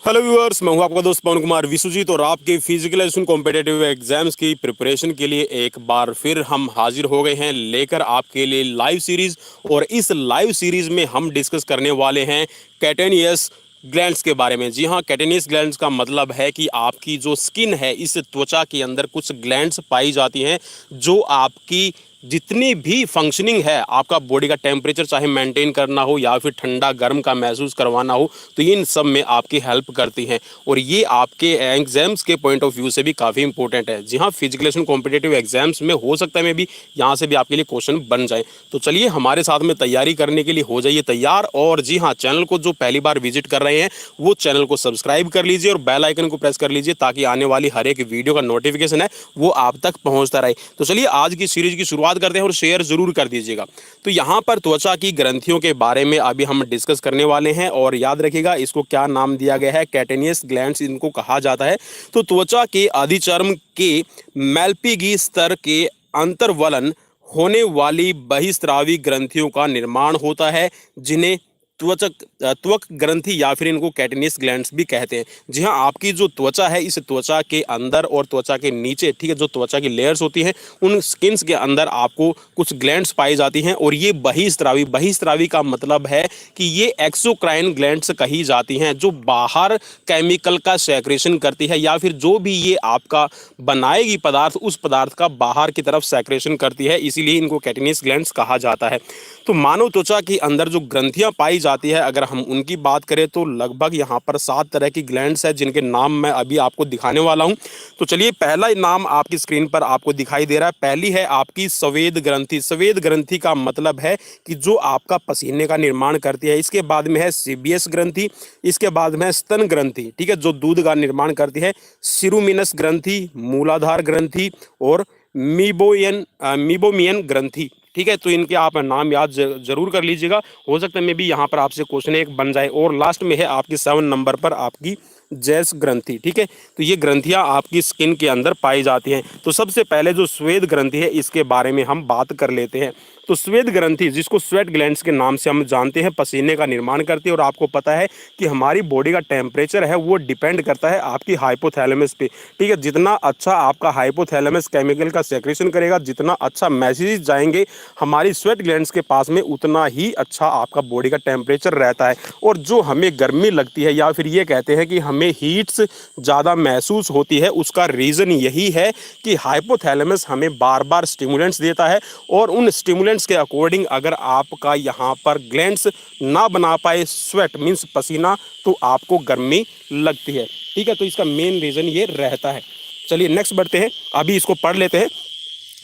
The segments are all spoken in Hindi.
हेलो व्यूअर्स, मैं हूं आपका दोस्त पवन कुमार विश्वजीत और आपके फिजिकल एजुकेशन कॉम्पिटेटिव एग्जाम्स की प्रिपरेशन के लिए एक बार फिर हम हाजिर हो गए हैं लेकर आपके लिए लाइव सीरीज। और इस लाइव सीरीज में हम डिस्कस करने वाले हैं कैटेनियस ग्लैंड्स के बारे में। जी हाँ, कैटेनियस ग्लैंड्स का मतलब है कि आपकी जो स्किन है, इस त्वचा के अंदर कुछ ग्लैंड्स पाई जाती हैं जो आपकी जितनी भी फंक्शनिंग है, आपका बॉडी का टेम्परेचर चाहे मेंटेन करना हो या फिर ठंडा गर्म का महसूस करवाना हो, तो इन सब में आपकी हेल्प करती हैं। और ये आपके एग्जाम्स के पॉइंट ऑफ व्यू से भी काफ़ी इंपॉर्टेंट है। जी हाँ, फिजिकलेशन कॉम्पिटेटिव एग्जाम्स में हो सकता है मैं भी यहाँ से भी आपके लिए क्वेश्चन बन जाए। तो चलिए हमारे साथ में तैयारी करने के लिए हो जाइए तैयार। और जी हाँ, चैनल को जो पहली बार विजिट कर रहे हैं वो चैनल को सब्सक्राइब कर लीजिए और बेल आइकन को प्रेस कर लीजिए ताकि आने वाली हर एक वीडियो का नोटिफिकेशन है वो आप तक पहुँचता रहे। तो चलिए आज की सीरीज की शुरुआत करते हैं और शेयर जरूर कर दीजिएगा। तो यहाँ पर त्वचा की ग्रंथियों के बारे में अभी हम डिस्कस करने वाले हैं और याद रखिएगा इसको क्या नाम दिया गया है, कैटेनियस ग्लैंड्स इनको कहा जाता है। तो त्वचा के अधिचर्म के मैल्पिगी स्तर के अंतर्वलन होने वाली बहिस्रावी ग्रंथियों का निर्माण होता है जिन्हें त्वक ग्रंथि या फिर इनको कैटेनियस ग्लैंड्स भी कहते हैं। जी हाँ, आपकी जो त्वचा है, इस त्वचा के अंदर और त्वचा के नीचे, ठीक है, जो त्वचा की लेयर्स होती हैं उन स्किन्स के अंदर आपको कुछ ग्लैंड्स पाई जाती हैं और ये बहिस्रावी का मतलब है कि ये एक्सोक्राइन ग्लैंड्स कही जाती हैं जो बाहर केमिकल का सेक्रेशन करती है या फिर जो भी ये आपका बनाएगी पदार्थ, उस पदार्थ का बाहर की तरफ सेक्रेशन करती है, इसीलिए इनको कैटेनियस ग्लैंड्स कहा जाता है। तो मानव त्वचा के अंदर जो ग्रंथियां पाई जाती है, अगर हम उनकी बात करें तो लगभग यहाँ पर 7 तरह की ग्लैंड्स है जिनके नाम मैं अभी आपको दिखाने वाला हूँ। तो चलिए, पहला नाम आपकी स्क्रीन पर आपको दिखाई दे रहा है। पहली है आपकी स्वेद ग्रंथि। स्वेद ग्रंथि का मतलब है कि जो आपका पसीने का निर्माण करती है। इसके बाद में है सीबियस ग्रंथि, इसके बाद में है स्तन ग्रंथि, ठीक है, जो दूध का निर्माण करती है। सिरुमिनस ग्रंथि, मूलाधार ग्रंथि और मीबोमियन ग्रंथि, ठीक है। तो इनके आप नाम याद जरूर कर लीजिएगा, हो सकता है मैं भी यहाँ पर आपसे क्वेश्चन एक बन जाए। और लास्ट में है आपकी 7 नंबर पर आपकी जैस ग्रंथि, ठीक है। तो ये ग्रंथियाँ आपकी स्किन के अंदर पाई जाती हैं। तो सबसे पहले जो स्वेद ग्रंथि है इसके बारे में हम बात कर लेते हैं। तो स्वेद ग्रंथि, जिसको स्वेट ग्लैंड्स के नाम से हम जानते हैं, पसीने का निर्माण करती है। और आपको पता है कि हमारी बॉडी का टेम्परेचर है वो डिपेंड करता है आपकी हाइपोथैलेमस पे, ठीक है। जितना अच्छा आपका हाइपोथैलेमस केमिकल का सेक्रेशन करेगा, जितना अच्छा मैसेज जाएंगे हमारी स्वेट ग्लैंड्स के पास में, उतना ही अच्छा आपका बॉडी का टेम्परेचर रहता है। और जो हमें गर्मी लगती है या फिर ये कहते हैं कि हमें हीट्स ज़्यादा महसूस होती है, उसका रीज़न यही है कि हाइपोथैलेमस हमें बार बार स्टिमुलेंट्स देता है और उन स्टिमुलेंट्स के अकॉर्डिंग अगर आपका यहाँ पर ग्लैंड्स ना बना पाए, स्वेट मीन्स पसीना, तो आपको गर्मी लगती है, ठीक है। तो इसका मेन रीज़न ये रहता है। चलिए नेक्स्ट बढ़ते हैं, अभी इसको पढ़ लेते हैं।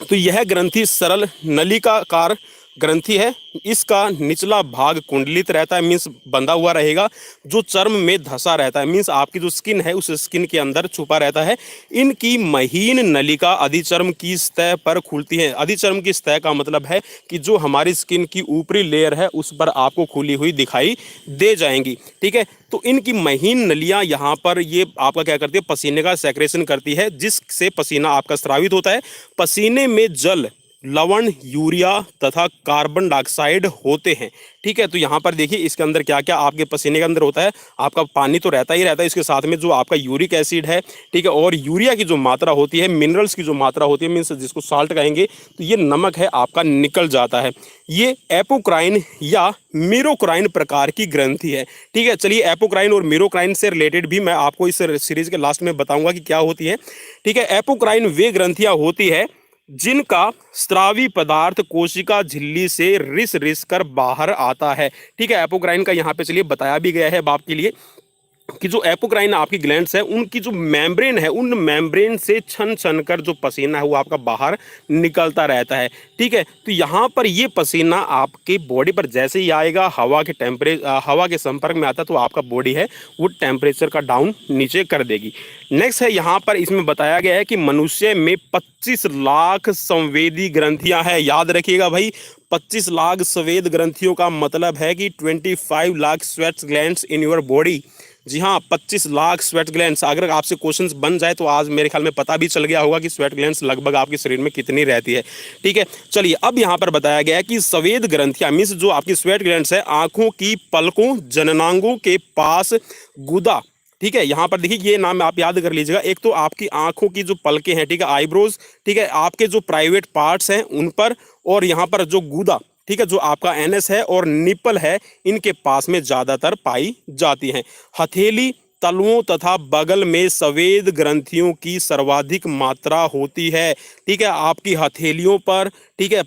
तो यह ग्रंथि सरल नलिकाकार ग्रंथि है। इसका निचला भाग कुंडलित रहता है, मीन्स बंधा हुआ रहेगा, जो चर्म में धंसा रहता है, मीन्स आपकी जो स्किन है उस स्किन के अंदर छुपा रहता है। इनकी महीन नलिका अधिचर्म की सतह पर खुलती है। अधिचर्म की सतह का मतलब है कि जो हमारी स्किन की ऊपरी लेयर है उस पर आपको खुली हुई दिखाई दे जाएंगी, ठीक है। तो इनकी महीन नलियां यहाँ पर ये आपका क्या करती है, पसीने का सेक्रेशन करती है, जिससे पसीना आपका स्रावित होता है। पसीने में जल, लवण, यूरिया तथा कार्बन डाइऑक्साइड होते हैं, ठीक है। तो यहाँ पर देखिए इसके अंदर क्या क्या आपके पसीने के अंदर होता है। आपका पानी तो रहता ही रहता है, इसके साथ में जो आपका यूरिक एसिड है, ठीक है, और यूरिया की जो मात्रा होती है, मिनरल्स की जो मात्रा होती है, मीन्स जिसको साल्ट कहेंगे, तो ये नमक है आपका निकल जाता है। ये एपोक्राइन या मीरोक्राइन प्रकार की ग्रंथि है, ठीक है। चलिए, एपोक्राइन और मीरोक्राइन से रिलेटेड भी मैं आपको इस सीरीज के लास्ट में बताऊंगा कि क्या होती है, ठीक है। एपोक्राइन वे ग्रंथियां होती है जिनका स्रावी पदार्थ कोशिका झिल्ली से रिस रिस कर बाहर आता है, ठीक है। एपोक्राइन का यहाँ पे चलिए बताया भी गया है बाप के लिए कि जो एपोक्राइन आपकी ग्लैंड्स है उनकी जो मेम्ब्रेन है, उन मेम्ब्रेन से छन छन कर जो पसीना है वो आपका बाहर निकलता रहता है, ठीक है। तो यहाँ पर ये पसीना आपकी बॉडी पर जैसे ही आएगा, हवा के संपर्क में आता है तो आपका बॉडी है वो टेम्परेचर का डाउन नीचे कर देगी। नेक्स्ट है यहाँ पर इसमें बताया गया है कि मनुष्य में 25 लाख संवेदी ग्रंथियां हैं। याद रखिएगा भाई, 25 लाख संवेद ग्रंथियों का मतलब है कि 25 lakh sweat glands in your body. जी हाँ, 25 लाख स्वेट ग्लैंड्स। अगर आपसे क्वेश्चंस बन जाए तो आज मेरे ख्याल में पता भी चल गया होगा कि स्वेट ग्लैंड्स लगभग आपके शरीर में कितनी रहती है, ठीक है। चलिए, अब यहाँ पर बताया गया है कि संवेद ग्रंथियां मीन्स जो आपकी स्वेट ग्लैंड्स है, आंखों की पलकों, जननांगों के पास गुदा, ठीक है। यहाँ पर देखिए ये नाम आप याद कर लीजिएगा। एक तो आपकी आंखों की जो पलकें हैं, ठीक है, आईब्रोज, ठीक है, आपके जो प्राइवेट पार्ट्स हैं उन पर, और यहाँ पर जो गूदा, ठीक है, जो आपका एनएस है और निपल है, इनके पास में ज्यादातर पाई जाती हैं। हथेली, तलुओं तथा बगल में संवेद ग्रंथियों की सर्वाधिक मात्रा होती है। ठीक है, आपकी हथेलियों पर, ठीक है,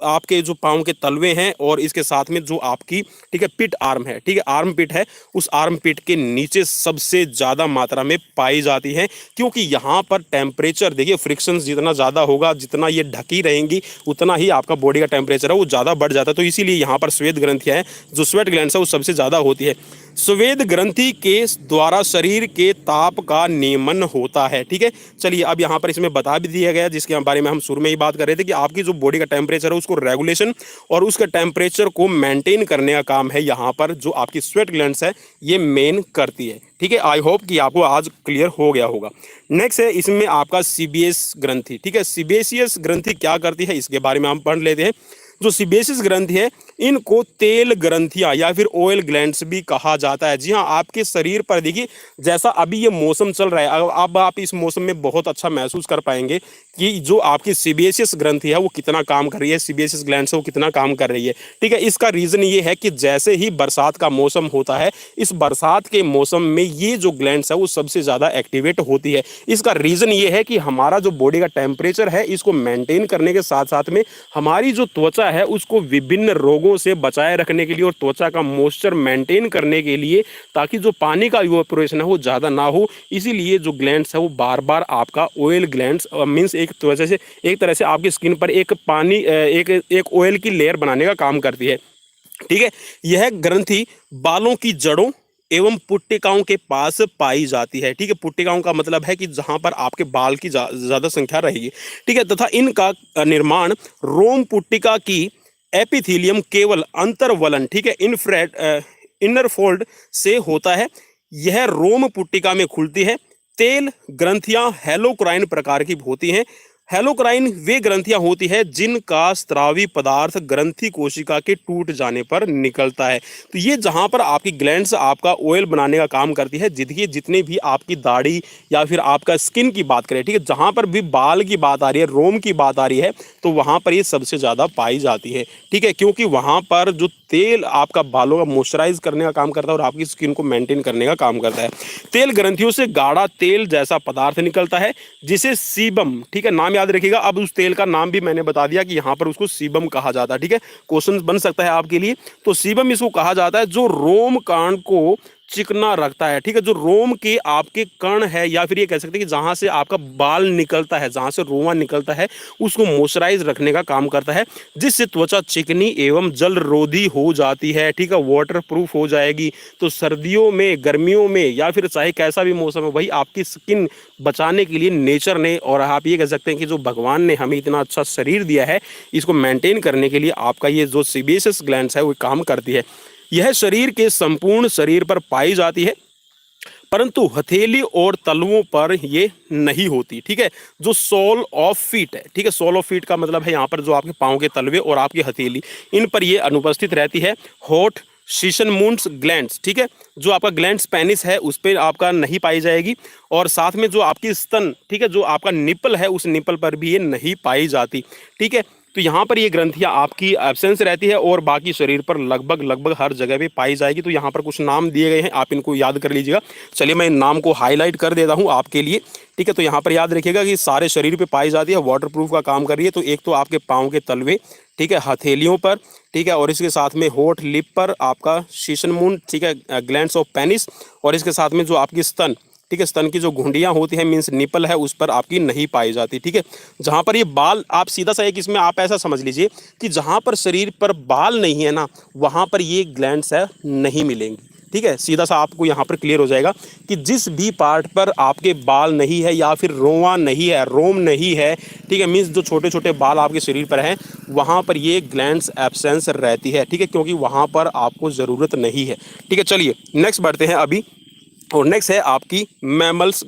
आपके जो पाँव के तलवे हैं और इसके साथ में जो आपकी, ठीक है, पिट आर्म है, ठीक है, आर्म पिट है, उस आर्म पिट के नीचे सबसे ज़्यादा मात्रा में पाई जाती है। क्योंकि यहाँ पर टेम्परेचर देखिए, फ्रिक्शन जितना ज़्यादा होगा, जितना ये ढकी रहेंगी, उतना ही आपका बॉडी का टेम्परेचर है वो ज़्यादा बढ़ जाता है। तो इसीलिए यहाँ पर श्वेत ग्रंथियाँ हैं, जो स्वेट ग्लैंड्स है वो सबसे ज़्यादा होती है। स्वेद ग्रंथि के द्वारा शरीर के ताप का नियमन होता है। ठीक है, चलिए अब यहाँ पर इसमें बता भी दिया गया, जिसके बारे में हम शुरू में ही बात कर रहे थे, कि आपकी जो बॉडी का टेम्परेचर है उसको रेगुलेशन और उसके टेम्परेचर को मेंटेन करने का काम है यहाँ पर जो आपकी स्वेट ग्लैंड्स है ये मेन करती है। ठीक है, आई होप कि आपको आज क्लियर हो गया होगा। नेक्स्ट है इसमें आपका सीबीएस ग्रंथि। ठीक है, सीबेसियस ग्रंथि क्या करती है इसके बारे में हम पढ़ लेते हैं। जो सीबेसियस ग्रंथि है इनको तेल ग्रंथियां या फिर ऑयल ग्लैंड्स भी कहा जाता है। जी हाँ, आपके शरीर पर देखिए, जैसा अभी ये मौसम चल रहा है, अब आप इस मौसम में बहुत अच्छा महसूस कर पाएंगे कि जो आपकी सीबेसियस ग्रंथि है वो कितना काम कर रही है, सीबेसियस ग्लैंड्स है वो कितना काम कर रही है। ठीक है, इसका रीजन ये है कि जैसे ही बरसात का मौसम होता है, इस बरसात के मौसम में ये जो ग्लैंड्स है वो सबसे ज़्यादा एक्टिवेट होती है। इसका रीजन ये है कि हमारा जो बॉडी का टेम्परेचर है इसको मेंटेन करने के साथ साथ में हमारी जो त्वचा है उसको विभिन्न रोगों से बचाए रखने के लिए और त्वचा का मॉइस्चर मेंटेन करने के लिए, ताकि जो पानी का इवेपोरेशन है वो ज़्यादा ना हो, इसीलिए जो ग्लैंड्स है वो बार बार आपका ऑयल ग्लैंड्स मीन्स एक त्वचा से, एक तरह से आपकी स्किन पर एक पानी एक ऑयल की लेयर बनाने का काम करती है। ठीक है, यह ग्रंथि बालों की जड़ों एवं पुट्टिकाओं के पास पाई जाती है। ठीक है, पुट्टिकाओं का मतलब है कि जहां पर आपके बाल की ज्यादा संख्या रहेगी। ठीक है, तथा इनका निर्माण रोम पुट्टिका की एपिथीलियम केवल अंतर्वलन, ठीक है, इनर फोल्ड से होता है। यह रोम पुट्टिका में खुलती है। तेल ग्रंथियां हेलोक्राइन प्रकार की होती हैं। हेलोक्राइन वे ग्रंथियां होती है जिनका स्रावी पदार्थ ग्रंथि कोशिका के टूट जाने पर निकलता है। तो ये जहां पर आपकी ग्लैंड्स आपका ऑयल बनाने का काम करती है, जितने भी आपकी दाढ़ी या फिर आपका स्किन की बात करें, ठीक है, जहां पर भी बाल की बात आ रही है, रोम की बात आ रही है, तो वहां पर ये सबसे ज़्यादा पाई जाती है। ठीक है, क्योंकि वहां पर जो तेल आपका बालों का मॉइस्चराइज करने का काम करता है और आपकी स्किन को मेंटेन करने का काम करता है। तेल ग्रंथियों से गाढ़ा तेल जैसा पदार्थ निकलता है जिसे सीबम, ठीक है, नाम याद रखिएगा। अब उस तेल का नाम भी मैंने बता दिया कि यहाँ पर उसको सीबम कहा जाता है। ठीक है, क्वेश्चन बन सकता है आपके लिए। तो सीबम इसको कहा जाता है जो रोम कांड को चिकना रखता है। ठीक है, जो रोम के आपके कण है, या फिर ये कह सकते हैं कि जहां से आपका बाल निकलता है, जहां से रोमा निकलता है, उसको मॉइस्चराइज रखने का काम करता है, जिससे त्वचा चिकनी एवं जल रोधी हो जाती है। ठीक है, वाटर प्रूफ हो जाएगी। तो सर्दियों में, गर्मियों में, या फिर चाहे कैसा भी मौसम है, वही आपकी स्किन बचाने के लिए नेचर ने, और आप ये कह सकते हैं कि जो भगवान ने हमें इतना अच्छा शरीर दिया है, इसको मेंटेन करने के लिए आपका ये जो सीबेसियस ग्लैंड्स है वो काम करती है। यह शरीर के संपूर्ण शरीर पर पाई जाती है, परंतु हथेली और तलवों पर ये नहीं होती। ठीक है, जो सोल ऑफ फीट है, ठीक है, सोल ऑफ फीट का मतलब है यहाँ पर जो आपके पाँव के तलवे और आपकी हथेली, इन पर ये अनुपस्थित रहती है। होठ, शीशन मूंड्स ग्लैंड्स, ठीक है, जो आपका ग्लैंड्स पेनिस है उस पर आपका नहीं पाई जाएगी, और साथ में जो आपकी स्तन, ठीक है, जो आपका निपल है उस निपल पर भी ये नहीं पाई जाती। ठीक है, तो यहाँ पर ये ग्रंथियाँ आपकी एब्सेंस रहती है और बाकी शरीर पर लगभग हर जगह पे पाई जाएगी। तो यहाँ पर कुछ नाम दिए गए हैं, आप इनको याद कर लीजिएगा। चलिए मैं इन नाम को हाईलाइट कर देता हूँ आपके लिए। ठीक है, तो यहाँ पर याद रखिएगा कि सारे शरीर पे पाई जाती है, वाटरप्रूफ का काम कर रही है। तो एक तो आपके पाँव के तलवे, ठीक है, हथेलियों पर, ठीक है, और इसके साथ में होठ, लिप पर आपका शीशन मूंड, ठीक है, ग्लैंड्स ऑफ पेनिस, और इसके साथ में जो आपकी स्तन, ठीक है, स्तन की जो घुंडियां होती हैं मीन्स निपल है, उस पर आपकी नहीं पाई जाती। ठीक है, जहां पर ये बाल, आप सीधा सा एक इसमें आप ऐसा समझ लीजिए कि जहां पर शरीर पर बाल नहीं है ना, वहां पर ये ग्लैंड्स है नहीं मिलेंगी। ठीक है, सीधा सा आपको यहाँ पर क्लियर हो जाएगा कि जिस भी पार्ट पर आपके बाल नहीं है या फिर रोवा नहीं है, रोम नहीं है, ठीक है, मीन्स जो छोटे छोटे बाल आपके शरीर पर हैं, वहाँ पर ये ग्लैंड्स एब्सेंस रहती है। ठीक है, क्योंकि वहाँ पर आपको ज़रूरत नहीं है। ठीक है, चलिए नेक्स्ट बढ़ते हैं अभी और नेक्स्ट है आपकी मैमल्स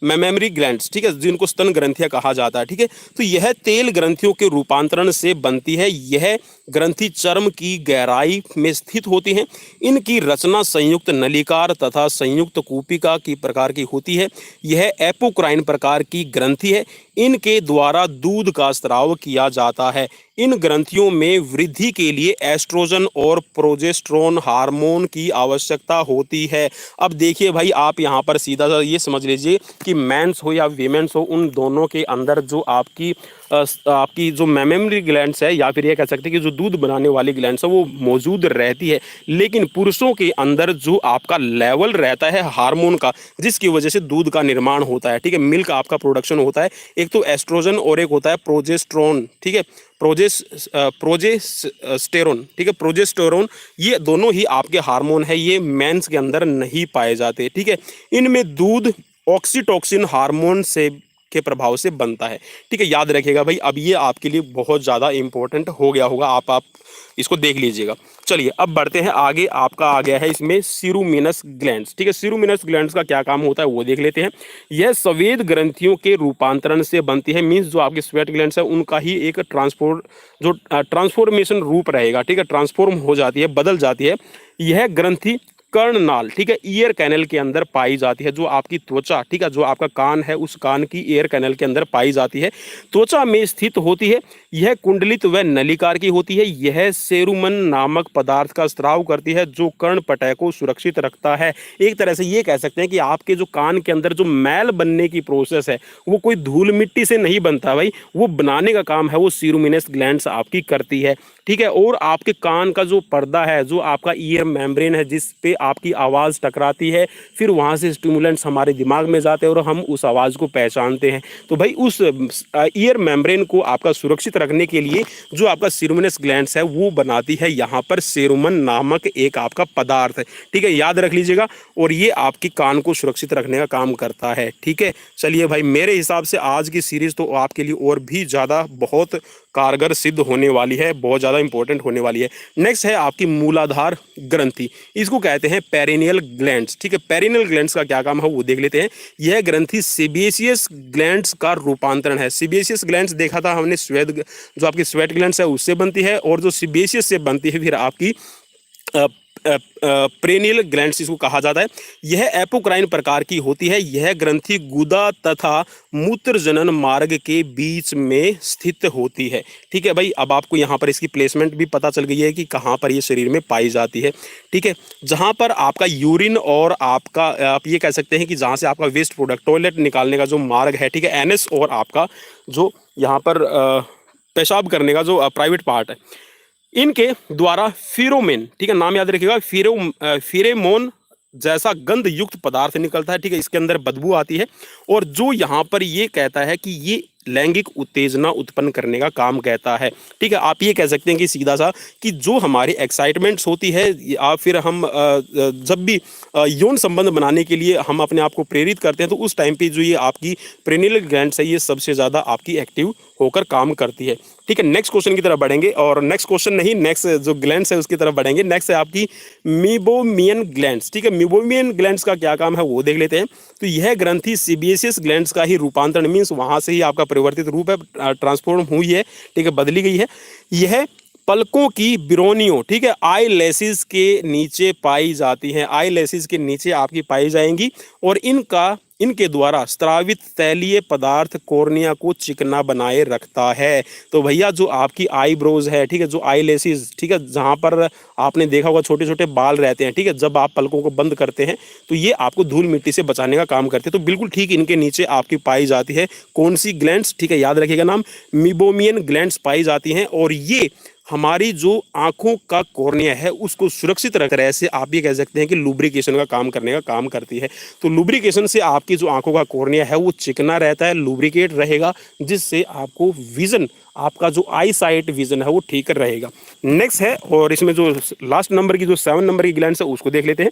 मेमोरी ग्लैंड्स, ठीक है, जिनको स्तन ग्रंथियां कहा जाता है, ठीक है। तो यह तेल ग्रंथियों के रूपांतरण से बनती है। यह ग्रंथि चर्म की गहराई में स्थित होती हैं। इनकी रचना संयुक्त नलिकार तथा संयुक्त कूपिका की प्रकार की होती है। यह एपोक्राइन प्रकार की ग्रंथि है। इनके द्वारा दूध का स्राव किया जाता है। इन ग्रंथियों में वृद्धि के लिए एस्ट्रोजन और प्रोजेस्टेरोन हार्मोन की आवश्यकता होती है। अब देखिए भाई, आप यहाँ पर सीधा सा ये समझ लीजिए कि मेंस हो या वीमेंस हो, उन दोनों के अंदर जो आपकी जो मेमोरी ग्लैंड्स है, या फिर ये कह सकते हैं कि जो दूध बनाने वाली ग्लैंड्स है, वो मौजूद रहती है। लेकिन पुरुषों के अंदर जो आपका लेवल रहता है हार्मोन का, जिसकी वजह से दूध का निर्माण होता है, ठीक है, मिल्क आपका प्रोडक्शन होता है, एक तो एस्ट्रोजन और एक होता है प्रोजेस्टेरोन, ठीक है, प्रोजेस्टेरोन, ठीक है, प्रोजेस्टेरोन। ये दोनों ही आपके हार्मोन है, ये मेंस के अंदर नहीं पाए जाते, ठीक है। इनमें दूध ऑक्सीटोसिन हार्मोन से के प्रभाव से बनता है, ठीक है, याद रखिएगा भाई। अब ये आपके लिए बहुत ज़्यादा इंपॉर्टेंट हो गया होगा, आप इसको देख लीजिएगा। चलिए अब बढ़ते हैं आगे। आपका आ गया है इसमें सीरूमिनस ग्लैंड्स, ठीक है। सीरूमिनस ग्लैंड्स का क्या काम होता है वो देख लेते हैं। यह स्वेद ग्रंथियों के रूपांतरण से बनती है। मीन्स जो आपके स्वेट ग्लैंड्स है उनका ही एक ट्रांसफॉर्मेशन रूप रहेगा, ठीक है, ट्रांसफॉर्म हो जाती है, बदल जाती है। यह ग्रंथि कर्णनाल, ठीक है, ईयर कैनल के अंदर पाई जाती है। जो आपकी त्वचा, ठीक है, जो आपका कान है उस कान की ईयर कैनल के अंदर पाई जाती है, त्वचा में स्थित होती है। यह कुंडलित व नलिकार की होती है। यह सेरुमन नामक पदार्थ का स्राव करती है जो कर्णपटय को सुरक्षित रखता है। एक तरह से ये कह सकते हैं कि आपके जो कान के अंदर जो मैल बनने की प्रोसेस है वो कोई धूल मिट्टी से नहीं बनता भाई, वो बनाने का काम है वो सीरूमिनस ग्लैंड्स आपकी करती है, ठीक है। और आपके कान का जो पर्दा है, जो आपका ईयर मेम्ब्रेन है, जिस पे आपकी आवाज़ टकराती है, फिर वहाँ से स्टिमुलेंट्स हमारे दिमाग में जाते हैं और हम उस आवाज़ को पहचानते हैं। तो भाई उस ईयर मेम्ब्रेन को आपका सुरक्षित रखने के लिए जो आपका सीरूमिनस ग्लैंड्स है वो बनाती है यहाँ पर सेरुमन नामक एक आपका पदार्थ है, ठीक है, याद रख लीजिएगा। और ये आपकी कान को सुरक्षित रखने का काम करता है, ठीक है। चलिए भाई, मेरे हिसाब से आज की सीरीज़ तो आपके लिए और भी ज़्यादा बहुत कारगर सिद्ध होने वाली है, बहुत ज़्यादा इंपॉर्टेंट होने वाली है। नेक्स्ट है आपकी मूलाधार ग्रंथि, इसको कहते हैं पेरिनियल ग्लैंड्स, ठीक है। पेरिनियल ग्लैंड्स का क्या काम है वो देख लेते हैं। यह ग्रंथि सीबेशियस ग्लैंड्स का रूपांतरण है। सीबेशियस ग्लैंड्स देखा था हमने, स्वेट, जो आपकी स्वेट ग्लैंड्स है उससे बनती है, और जो सीबेशियस से बनती है फिर आपकी प्रेनियल ग्लैंड्स इसको कहा जाता है। यह एपोक्राइन प्रकार की होती है। यह ग्रंथि गुदा तथा मूत्र जनन मार्ग के बीच में स्थित होती है, ठीक है भाई। अब आपको यहाँ पर इसकी प्लेसमेंट भी पता चल गई है कि कहाँ पर ये शरीर में पाई जाती है, ठीक है। जहाँ पर आपका यूरिन और आपका आप ये कह सकते हैं कि जहाँ से आपका वेस्ट प्रोडक्ट टॉयलेट निकालने का जो मार्ग है, ठीक है, एनएस, और आपका जो यहाँ पर पेशाब करने का जो प्राइवेट पार्ट है, इनके द्वारा फिरोमेन, ठीक है, नाम याद रखिएगा, फिरेमोन जैसा गंध युक्त पदार्थ निकलता है, ठीक है। इसके अंदर बदबू आती है, और जो यहाँ पर ये कहता है कि ये लैंगिक उत्तेजना उत्पन्न करने का काम कहता है, ठीक है। आप ये कह सकते हैं कि सीधा सा कि जो हमारी एक्साइटमेंट्स होती है, या फिर हम जब भी यौन संबंध बनाने के लिए हम अपने आप को प्रेरित करते हैं, तो उस टाइम पे जो ये आपकी प्रेनियल ग्लैंड्स है ये सबसे ज़्यादा आपकी एक्टिव होकर काम करती है, ठीक है। नेक्स्ट क्वेश्चन की तरफ बढ़ेंगे, और नेक्स्ट क्वेश्चन नहीं, नेक्स्ट जो ग्लैंड्स है उसकी तरफ बढ़ेंगे। नेक्स्ट है आपकी मीबोमियन ग्लैंड्स, ठीक है। मीबोमियन ग्लैंड्स का क्या काम है वो देख लेते हैं। तो यह ग्रंथि सीबेशियस ग्लैंड्स का ही रूपांतरण, मीन्स वहाँ से ही आपका परिवर्तित रूप है, ट्रांसफॉर्म हुई है, ठीक है, बदली गई है। यह पलकों की बिरोनियों, ठीक है, आई लेसिस के नीचे पाई जाती हैं, आई लेसिस के नीचे आपकी पाई जाएंगी, और इनके द्वारा स्त्रावित तैलीय पदार्थ कॉर्निया को चिकना बनाए रखता है। तो भैया जो आपकी आईब्रोज है, ठीक है, जो आई लेसिस, ठीक है, जहाँ पर आपने देखा होगा छोटे छोटे बाल रहते हैं, ठीक है, जब आप पलकों को बंद करते हैं तो ये आपको धूल मिट्टी से बचाने का काम करते हैं। तो बिल्कुल ठीक इनके नीचे आपकी पाई जाती है कौन सी ग्लैंड्स, ठीक है, याद रखिएगा नाम, मीबोमियन ग्लैंड्स पाई जाती हैं, और ये हमारी जो आंखों का कॉर्निया है उसको सुरक्षित रख रहे हैं। ऐसे आप ये कह सकते हैं कि लुब्रिकेशन का काम करने का काम करती है। तो लुब्रिकेशन से आपकी जो आंखों का कॉर्निया है वो चिकना रहता है, लुब्रिकेट रहेगा, जिससे आपको विजन, आपका जो आई साइट विजन है वो ठीक रहेगा। नेक्स्ट है, और इसमें जो लास्ट नंबर की जो 7 नंबर की ग्लैंड्स है उसको देख लेते हैं।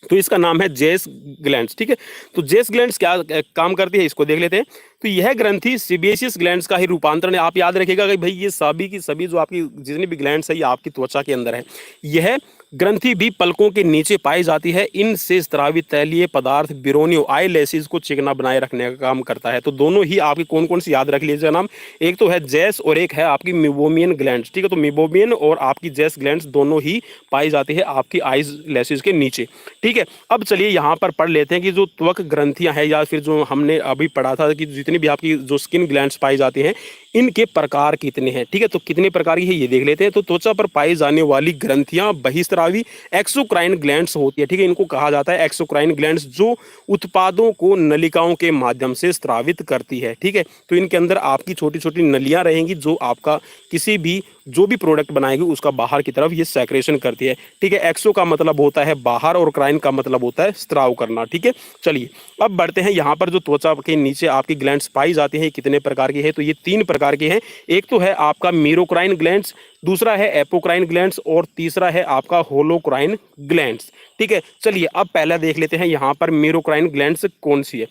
तो इसका नाम है जेस ग्लैंड्स, ठीक है। तो जेस ग्लैंड्स क्या काम करती है इसको देख लेते हैं। तो यह ग्रंथि सीबेशियस ग्लैंड्स का ही रूपांतरण है। आप याद रखिएगा कि भाई ये सभी की सभी जो आपकी जितनी भी ग्लैंड्स है ये आपकी त्वचा के अंदर है। यह ग्रंथि भी पलकों के नीचे पाई जाती है। इनसे स्रावित तैलीय पदार्थ बिरोनियो आई लेसिस को चिकना बनाए रखने का काम करता है। तो दोनों ही आपकी कौन कौन सी याद रख लीजिएगा नाम, एक तो है जेस और एक है आपकी मिबोमियन ग्लैंड्स, ठीक है। तो मिबोमियन और आपकी जेस ग्लैंड्स दोनों ही पाई जाती है आपकी आईज लेसिस के नीचे, ठीक है। अब चलिए यहाँ पर पढ़ लेते हैं कि जो त्वक ग्रंथियां हैं या फिर जो हमने अभी पढ़ा था कि जितनी भी आपकी जो स्किन ग्लैंड्स पाई जाती हैं इनके प्रकार कितने हैं, ठीक है। तो कितने प्रकार की है ये देख लेते हैं। तो त्वचा पर पाई जाने वाली ग्रंथियां बहिस्रावी एक्सोक्राइन ग्लैंड्स होती है, ठीक है। इनको कहा जाता है एक्सोक्राइन ग्लैंड्स, जो उत्पादों को नलिकाओं के माध्यम से स्रावित करती है, ठीक है। तो इनके अंदर आपकी छोटी छोटी नलियां रहेंगी जो आपका किसी भी जो भी प्रोडक्ट बनाएगी उसका बाहर की तरफ ये सेक्रेशन करती है, ठीक है। एक्सो का मतलब होता है बाहर और क्राइन का मतलब होता है स्त्राव करना, ठीक है। चलिए अब बढ़ते हैं यहाँ पर जो त्वचा के नीचे आपकी ग्लैंड्स पाई जाती हैं कितने प्रकार की है। तो ये 3 प्रकार की हैं। एक तो है आपका मीरोक्राइन ग्लैंड्स, दूसरा है एपोक्राइन ग्लैंड्स और तीसरा है आपका होलोक्राइन ग्लैंड्स, ठीक है। चलिए अब पहला देख लेते हैं यहाँ पर मीरोक्राइन ग्लैंड्स कौन सी है।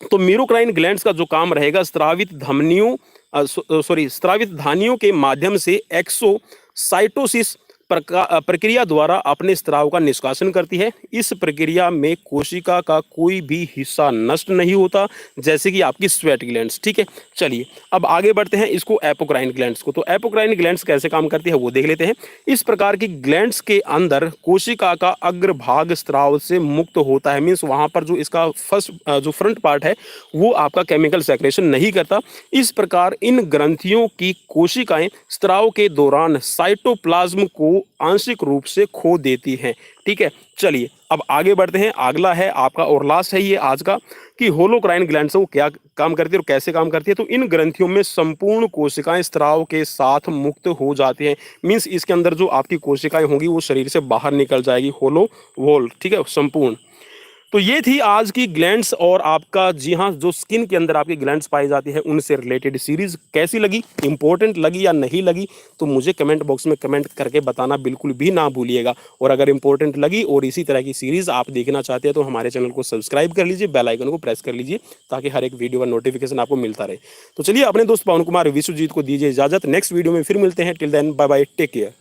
तो मीरोक्राइन ग्लैंड्स का जो काम रहेगा स्रावित धमनियों स्रावित धानियों के माध्यम से एक्सोसाइटोसिस प्रक्रिया द्वारा अपने स्राव का निष्कासन करती है। इस प्रक्रिया में कोशिका का कोई भी हिस्सा नष्ट नहीं होता, जैसे कि आपकी स्वेट ग्लैंड्स, ठीक है। चलिए अब आगे बढ़ते हैं इसको एपोक्राइन ग्लैंड्स को। तो एपोक्राइन ग्लैंड्स कैसे काम करती है वो देख लेते हैं। इस प्रकार की ग्लैंड्स के अंदर कोशिका का अग्रभाग स्राव से मुक्त होता है, मीन्स वहां पर जो इसका जो फ्रंट पार्ट है वो आपका केमिकल सेक्रेशन नहीं करता। इस प्रकार इन ग्रंथियों की कोशिकाएं स्राव के दौरान साइटोप्लाज्म को आंशिक रूप से खो देती हैं, ठीक है। चलिए अब आगे बढ़ते हैं। अगला है आपका और लास्ट है ये आज का कि होलोक्राइन ग्लैंड्स वो क्या काम करती है और कैसे काम करती है। तो इन ग्रंथियों में संपूर्ण कोशिकाएं स्राव के साथ मुक्त हो जाती हैं, मींस इसके अंदर जो आपकी कोशिकाएं होंगी वो शरीर से बाहर निकल जाएगी, होलो वोल, ठीक है, संपूर्ण। तो ये थी आज की ग्लैंड्स और आपका जी हाँ जो स्किन के अंदर आपकी ग्लैंड्स पाई जाती है उनसे रिलेटेड सीरीज कैसी लगी, इंपॉर्टेंट लगी या नहीं लगी, तो मुझे कमेंट बॉक्स में कमेंट करके बताना बिल्कुल भी ना भूलिएगा। और अगर इंपॉर्टेंट लगी और इसी तरह की सीरीज आप देखना चाहते हैं तो हमारे चैनल को सब्सक्राइब कर लीजिए, बेल आइकन को प्रेस कर लीजिए ताकि हर एक वीडियो का नोटिफिकेशन आपको मिलता रहे। तो चलिए अपने दोस्त पवन कुमार विश्वजीत को दीजिए इजाजत, नेक्स्ट वीडियो में फिर मिलते हैं। Till then bye bye, take care.